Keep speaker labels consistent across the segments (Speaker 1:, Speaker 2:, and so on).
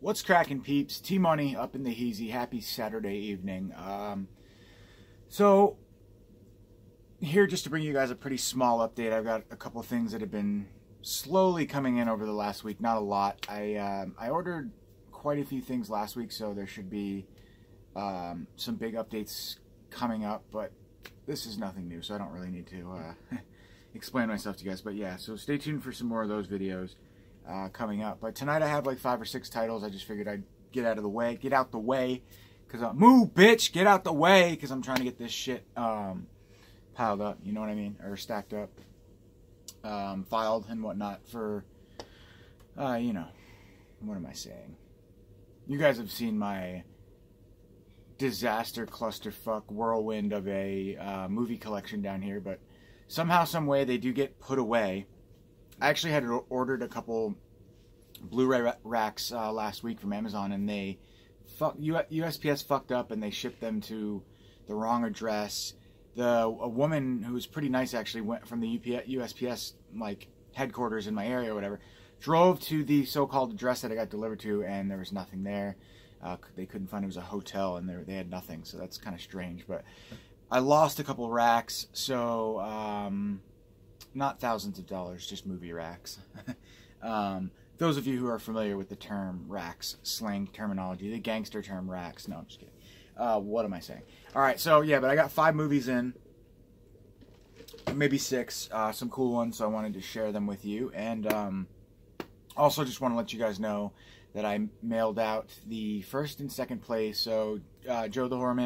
Speaker 1: What's cracking, peeps? T-Money up in the heezy. Happy Saturday evening. So, here just to bring you guys a pretty small update. I've got a couple of things that have been slowly coming in over the last week. Not a lot. I ordered quite a few things last week, so there should be some big updates coming up, but this is nothing new, so I don't really need to explain myself to you guys. But yeah, so stay tuned for some more of those videos coming up. But tonight I have like 5 or 6 titles. I just figured I'd get out the way, because move, bitch, get out the way, because I'm trying to get this shit piled up, you know what I mean, or stacked up, filed and whatnot for, you know, what am I saying? You guys have seen my disaster clusterfuck whirlwind of a movie collection down here, but somehow, some way, they do get put away. I actually had ordered a couple Blu-ray racks last week from Amazon, and they USPS fucked up, and they shipped them to the wrong address. A woman who was pretty nice actually went from the USPS like headquarters in my area or whatever, drove to the so-called address that I got delivered to, and there was nothing there. They couldn't find it. It was a hotel, and they had nothing, so that's kind of strange. But I lost a couple racks, so not thousands of dollars, just movie racks. Those of you who are familiar with the term racks, slang terminology, the gangster term racks. No, I'm just kidding. What am I saying? All right, so yeah, but I got 5 movies in, maybe 6, some cool ones, so I wanted to share them with you. And also just want to let you guys know that I mailed out the 1st and 2nd place. So Joe the Horror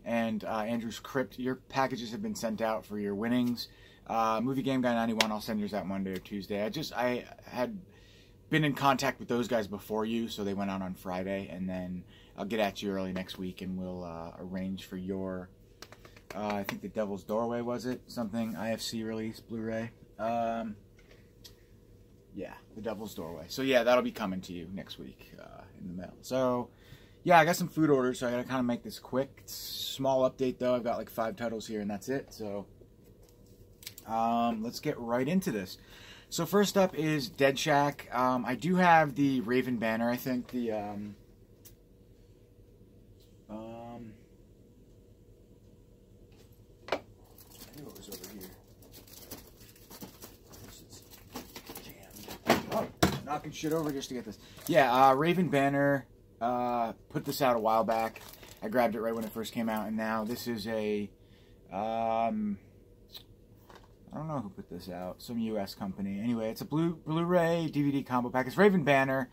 Speaker 1: and Andrew's Crypt, your packages have been sent out for your winnings. Movie Game Guy 91, I'll send yours out Monday or Tuesday. I had been in contact with those guys before you, so they went out on Friday, and then I'll get at you early next week, and we'll arrange for your, I think The Devil's Doorway, was it? Something, IFC release, Blu-ray. Yeah, The Devil's Doorway. So yeah, that'll be coming to you next week in the mail. So yeah, I got some food orders, so I gotta kind of make this quick. Small update though, I've got like 5 titles here, and that's it. So let's get right into this. So first up is Dead Shack. I do have the Raven banner, I think. The I knew it was over here. This is jammed. Oh, knocking shit over just to get this. Yeah, Raven banner. Put this out a while back. I grabbed it right when it first came out, and now this is a I don't know who put this out. Some U.S. company. Anyway, it's a Blu-ray DVD combo pack. It's Raven banner.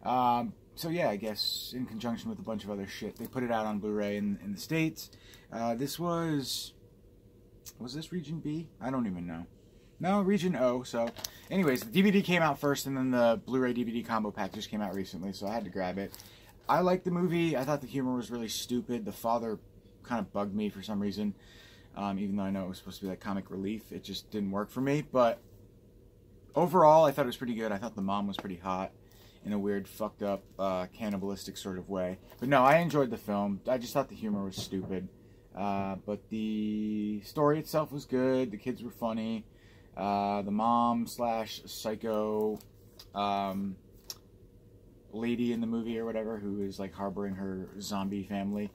Speaker 1: So yeah, I guess in conjunction with a bunch of other shit, they put it out on Blu-ray in the States. This was this Region B? I don't even know. No, Region O. So anyways, the DVD came out first, and then the Blu-ray DVD combo pack just came out recently, so I had to grab it. I liked the movie. I thought the humor was really stupid. The father kind of bugged me for some reason. Even though I know it was supposed to be like comic relief, it just didn't work for me. But overall, I thought it was pretty good. I thought the mom was pretty hot in a weird, fucked up, cannibalistic sort of way. But no, I enjoyed the film. I just thought the humor was stupid. But the story itself was good. The kids were funny. The mom / psycho lady in the movie or whatever, who is like harboring her zombie family,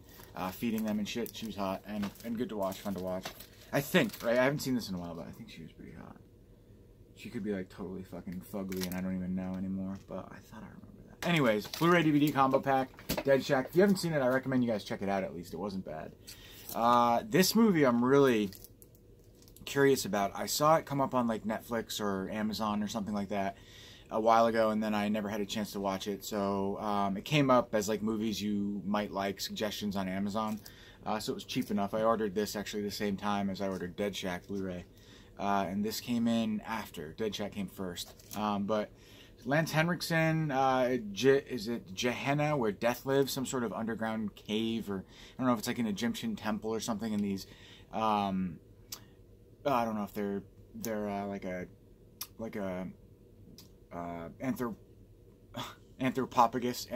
Speaker 1: feeding them and shit, she was hot and good to watch, fun to watch. I think, right? I haven't seen this in a while, but I think she was pretty hot. She could be like totally fucking fugly, and I don't even know anymore, but I thought I remember that. Anyways, Blu-ray DVD combo pack, Dead Shack. If you haven't seen it, I recommend you guys check it out at least. It wasn't bad. This movie I'm really curious about. I saw it come up on like Netflix or Amazon or something like that a while ago, and then I never had a chance to watch it. So it came up as like movies you might like, suggestions on Amazon. So it was cheap enough. I ordered this actually the same time as I ordered Dead Shack Blu-ray. And this came in after. Dead Shack came first. But Lance Henriksen, is it Gehenna, where death lives? Some sort of underground cave, or I don't know if it's like an Egyptian temple or something. And these, I don't know if they're like a anthropologist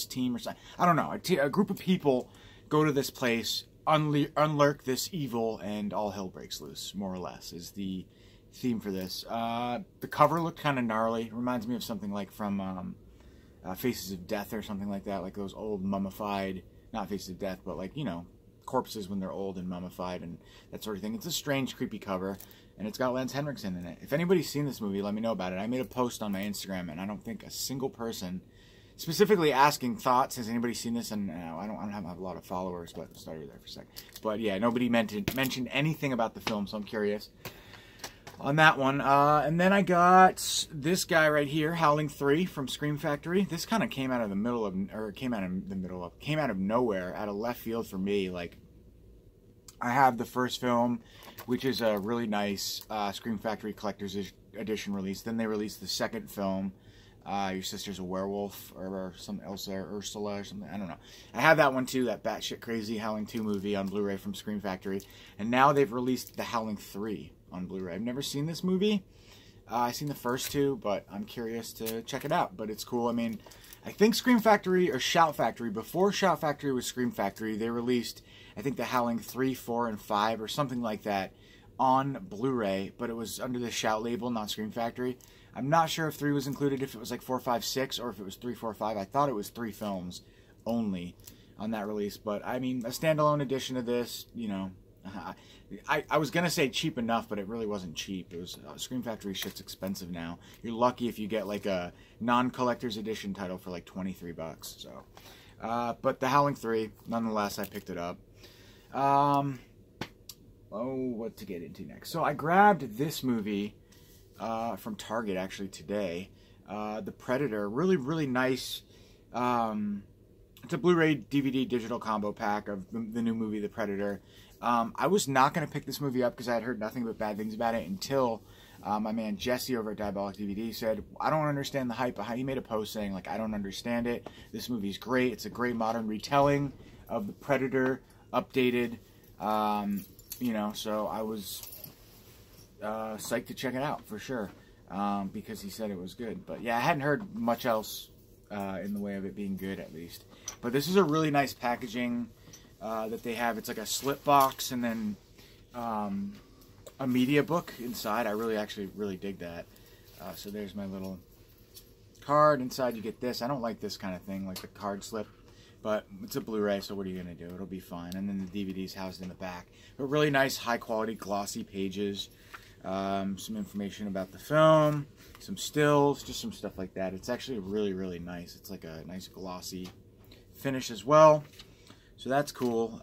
Speaker 1: team or something. I don't know. A group of people go to this place, unlurk this evil, and all hell breaks loose, more or less, is the theme for this. The cover looked kind of gnarly. Reminds me of something like from Faces of Death or something like that, like those old mummified, not Faces of Death, but like, you know, corpses when they're old and mummified and that sort of thing. It's a strange, creepy cover, and it's got Lance Henriksen in it. If anybody's seen this movie, let me know about it. I made a post on my Instagram, and I don't think a single person specifically asking thoughts. Has anybody seen this? And I don't have a lot of followers, but I'll start you there for a second. But yeah, nobody mentioned anything about the film, so I'm curious on that one. And then I got this guy right here, Howling 3 from Scream Factory. This kind of came out of nowhere, out of left field for me. Like, I have the first film, which is a really nice Scream Factory Collector's Edition release. Then they released the second film, Your Sister's a Werewolf, or some Elsa or Ursula or something. I don't know. I have that one too, that batshit crazy Howling 2 movie on Blu-ray from Scream Factory. And now they've released the Howling 3 on Blu-ray. I've never seen this movie. I've seen the first two, but I'm curious to check it out. But it's cool. I mean, I think Scream Factory or Shout Factory, before Shout Factory was Scream Factory, they released, I think, the Howling 3, 4, and 5 or something like that on Blu-ray, but it was under the Shout label, not Scream Factory. I'm not sure if 3 was included, if it was like 4, 5, 6, or if it was 3, 4, 5. I thought it was 3 films only on that release. But, I mean, a standalone edition of this, you know, I was going to say cheap enough, but it really wasn't cheap. It was Scream Factory shit's expensive now. You're lucky if you get like a non-collector's edition title for like $23. So, but the Howling 3, nonetheless, I picked it up. What to get into next? So I grabbed this movie from Target actually today. The Predator, really, really nice. It's a Blu-ray DVD digital combo pack of the new movie, The Predator. I was not going to pick this movie up because I had heard nothing but bad things about it until my man Jesse over at Diabolic DVD said, I don't understand the hype. He made a post saying, like, I don't understand it. This movie's great. It's a great modern retelling of The Predator, updated. You know, so I was psyched to check it out for sure because he said it was good. But yeah, I hadn't heard much else in the way of it being good, at least. But this is a really nice packaging that they have. It's like a slip box and then a media book inside. I really dig that. So there's my little card. Inside you get this. I don't like this kind of thing, like the card slip. But it's a Blu-ray, so what are you going to do? It'll be fine. And then the DVD's housed in the back. But really nice, high-quality, glossy pages. Some information about the film. Some stills, just some stuff like that. It's actually really, really nice. It's like a nice glossy finish as well. So that's cool.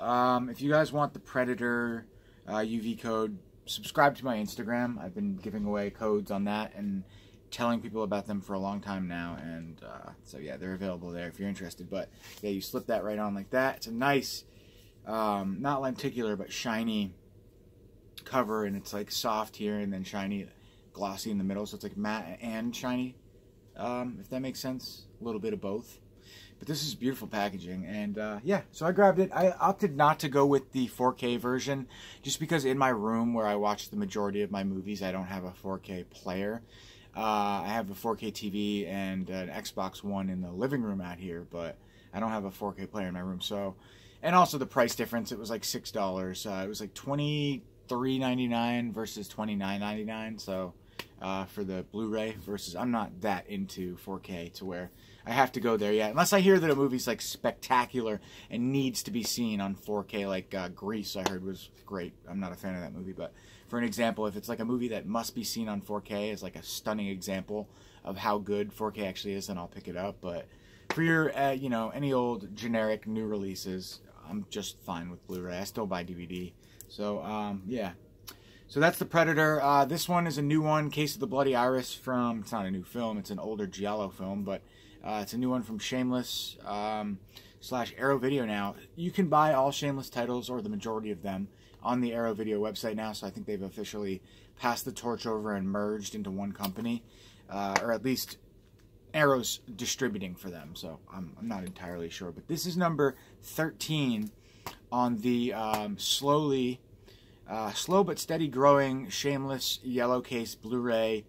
Speaker 1: If you guys want the Predator UV code, subscribe to my Instagram. I've been giving away codes on that and telling people about them for a long time now. And so yeah, they're available there if you're interested. But yeah, you slip that right on like that. It's a nice, not lenticular, but shiny cover. And it's like soft here and then shiny, glossy in the middle. So it's like matte and shiny, if that makes sense. A little bit of both. But this is beautiful packaging, and yeah, so I grabbed it. I opted not to go with the 4K version, just because in my room where I watch the majority of my movies, I don't have a 4K player. I have a 4K TV and an Xbox One in the living room out here, but I don't have a 4K player in my room. So, and also the price difference, it was like $6. It was like $23.99 versus $29.99. So for the Blu-ray versus, I'm not that into 4K to where I have to go there yet. Unless I hear that a movie's like spectacular and needs to be seen on 4K, like Grease I heard was great. I'm not a fan of that movie, but for an example, if it's like a movie that must be seen on 4K as like a stunning example of how good 4K actually is, then I'll pick it up. But for your, you know, any old generic new releases, I'm just fine with Blu-ray. I still buy DVD. So, yeah. So that's The Predator. This one is a new one, Case of the Bloody Iris from, it's not a new film, it's an older Giallo film, but it's a new one from Shameless / Arrow Video now. You can buy all Shameless titles, or the majority of them, on the Arrow Video website now, so I think they've officially passed the torch over and merged into one company, or at least Arrow's distributing for them, so I'm not entirely sure. But this is number 13 on the slow but steady growing Shameless Yellow Case Blu-ray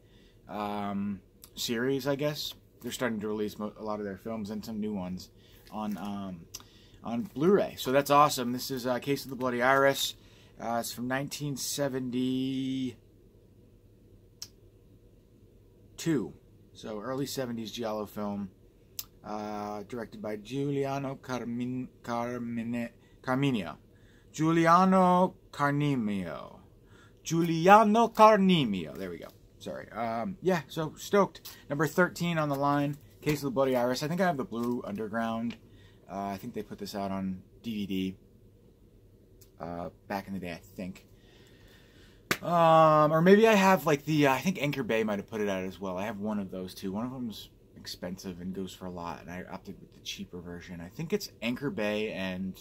Speaker 1: series, I guess. They're starting to release a lot of their films and some new ones on Blu-ray. So that's awesome. This is Case of the Bloody Iris. It's from 1972. So early 70s Giallo film. directed by Carminio. Giuliano Carnimio. Giuliano Carnimio. There we go. Sorry. Yeah, so stoked. Number 13 on the line, Case of the Bloody Iris. I think I have the Blue Underground. I think they put this out on DVD back in the day, I think. Or maybe I have like the, I think Anchor Bay might have put it out as well. I have one of those two. One of them's expensive and goes for a lot, and I opted with the cheaper version. I think it's Anchor Bay and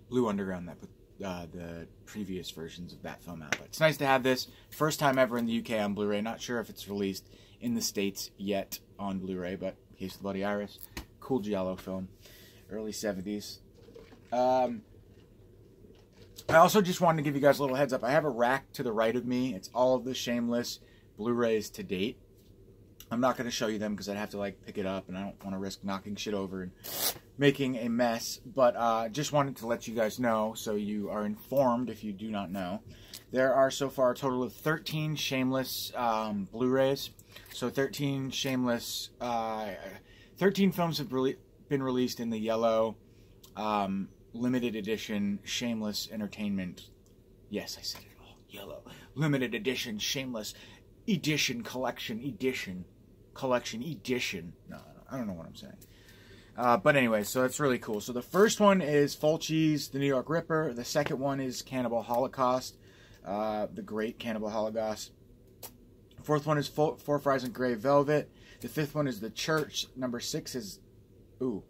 Speaker 1: Blue Underground that put the previous versions of that film out. But it's nice to have this. First time ever in the UK on Blu-ray. Not sure if it's released in the States yet on Blu-ray, but Case of the Bloody Iris. Cool giallo film. Early 70s. I also just wanted to give you guys a little heads up. I have a rack to the right of me. It's all of the Shameless Blu-rays to date. I'm not going to show you them because I'd have to like pick it up, and I don't want to risk knocking shit over and making a mess. But just wanted to let you guys know so you are informed if you do not know. There are so far a total of 13 Shameless Blu-rays. So 13 Shameless, 13 films have been released in the yellow limited edition Shameless Entertainment. Yes, I said it all. Yellow. Limited edition Shameless Edition Collection Edition. No, I don't know what I'm saying. But anyway, so that's really cool. So the first one is Fulci's The New York Ripper. The second one is Cannibal Holocaust. The Great Cannibal Holocaust. Fourth one is Four Fries and Grey Velvet. The fifth one is The Church. Number 6 is... Ooh.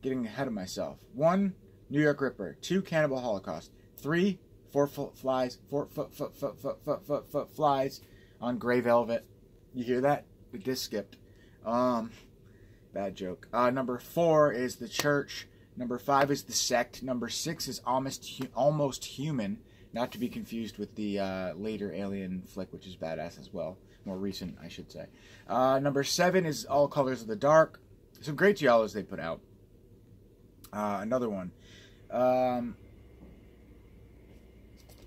Speaker 1: Getting ahead of myself. 1, New York Ripper. 2, Cannibal Holocaust. 3, Four Flies on Grey Velvet. You hear that? The disc skipped. Bad joke. Number 4 is The Church. Number 5 is The Sect. Number 6 is Almost Human. Not to be confused with the later Alien flick, which is badass as well. More recent, I should say. Number 7 is All Colors of the Dark. Some great giallos they put out. Another one.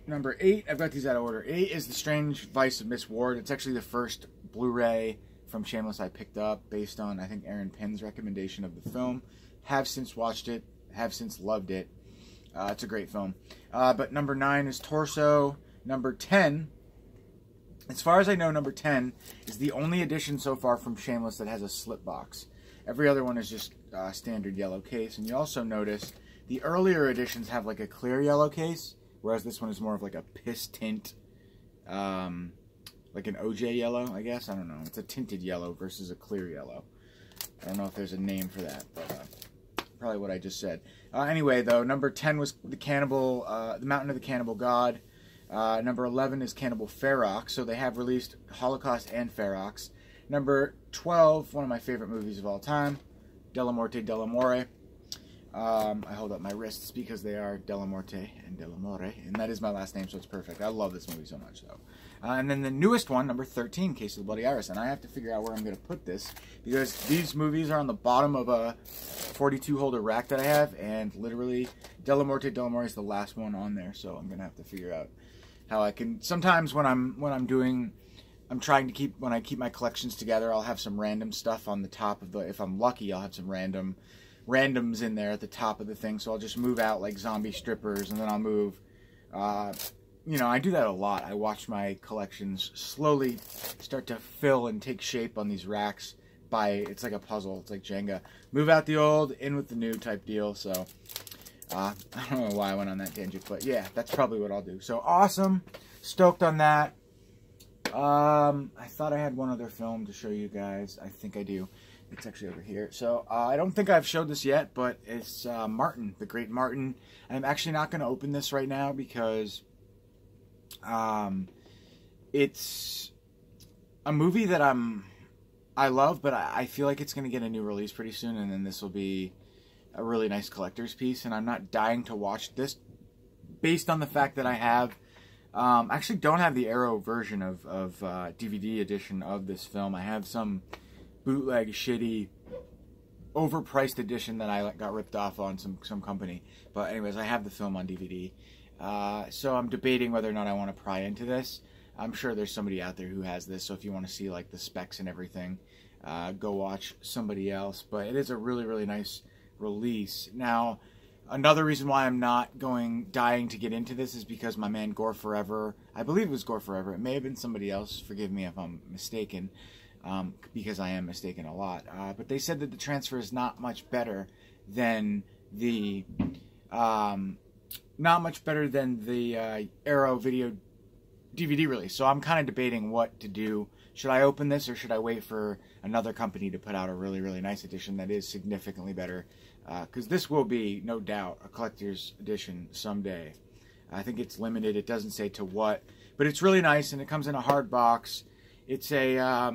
Speaker 1: Number 8, I've got these out of order. 8 is The Strange Vice of Miss Ward. It's actually the first Blu-ray from Shameless I picked up based on, I think, Aaron Penn's recommendation of the film. Have since watched it. Have since loved it. It's a great film. But number 9 is Torso. Number 10, as far as I know, number 10 is the only edition so far from Shameless that has a slip box. Every other one is just standard yellow case. And you also notice the earlier editions have like a clear yellow case, whereas this one is more of like a piss tint, like an OJ yellow, I guess. I don't know. It's a tinted yellow versus a clear yellow. I don't know if there's a name for that, but probably what I just said. Anyway, though, number 10 was the Mountain of the Cannibal God. Number 11 is Cannibal Ferox. So they have released Holocaust and Ferox. Number 12, one of my favorite movies of all time, Della Morte Della More. I hold up my wrists because they are Della Morte and Della More, and that is my last name, so it's perfect. I love this movie so much, though. And then the newest one, number 13, Case of the Bloody Iris, and I have to figure out where I'm going to put this because these movies are on the bottom of a 42-holder rack that I have, and literally Della Morte Della More is the last one on there, so I'm going to have to figure out how I can. Sometimes when I'm trying to keep my collections together, I'll have some random stuff on the top of the. If I'm lucky, I'll have some randoms in there at the top of the thing. So I'll just move out like zombie strippers, and then I'll move. You know, I do that a lot. I watch my collections slowly start to fill and take shape on these racks. It's like a puzzle. It's like Jenga. Move out the old, in with the new type deal. So I don't know why I went on that tangent, but yeah, that's probably what I'll do. So awesome, stoked on that. I thought I had one other film to show you guys. I think I do. It's actually over here. So I don't think I've showed this yet, but it's Martin, the Great Martin. I'm actually not going to open this right now because it's a movie that I love, but I feel like it's going to get a new release pretty soon, and then this will be a really nice collector's piece. And I'm not dying to watch this based on the fact that I have. I actually don't have the Arrow version of DVD edition of this film. I have some bootleg, shitty, overpriced edition that I got ripped off on some company. But anyways, I have the film on DVD. So I'm debating whether or not I want to pry into this. I'm sure there's somebody out there who has this, so if you want to see like the specs and everything, go watch somebody else. But it is a really, really nice release. Now, another reason why I'm not dying to get into this is because my man Gore Forever, I believe it was Gore Forever, it may have been somebody else, forgive me if I'm mistaken, because I am mistaken a lot, but they said that the transfer is not much better than the Arrow video DVD release. So I'm kind of debating what to do. Should I open this, or should I wait for another company to put out a really, really nice edition that is significantly better? Because this will be, no doubt, a collector's edition someday. I think it's limited. It doesn't say to what, but it's really nice, and it comes in a hard box. It's a,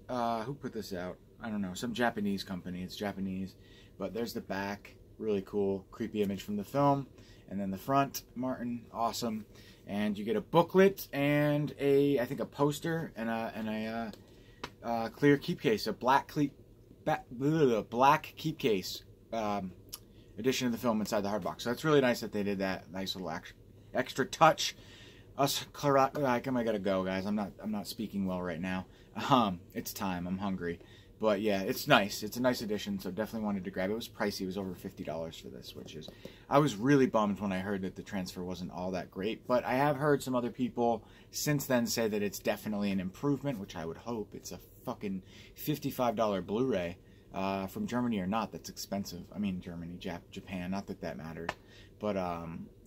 Speaker 1: who put this out? I don't know, some Japanese company. It's Japanese, but there's the back. Really cool, creepy image from the film. And then the front, Martin, awesome. And you get a booklet and I think a poster and a clear keep case, a black keep case edition of the film inside the hard box. So that's really nice that they did that. Nice little extra touch. I gotta go, guys. I'm not speaking well right now. It's time. I'm hungry. But yeah, it's nice. It's a nice edition, so definitely wanted to grab it. It was pricey. It was over $50 for this, which is... I was really bummed when I heard that the transfer wasn't all that great, but I have heard some other people since then say that it's definitely an improvement, which I would hope. It's a fucking $55 Blu-ray from Germany or not. That's expensive. I mean, Germany, Japan, not that that matters, but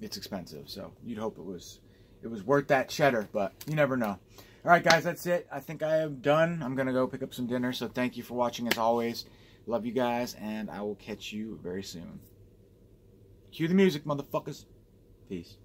Speaker 1: it's expensive, so you'd hope it was worth that cheddar, but you never know. Alright guys, that's it. I think I am done. I'm going to go pick up some dinner, so thank you for watching as always. Love you guys, and I will catch you very soon. Cue the music, motherfuckers. Peace.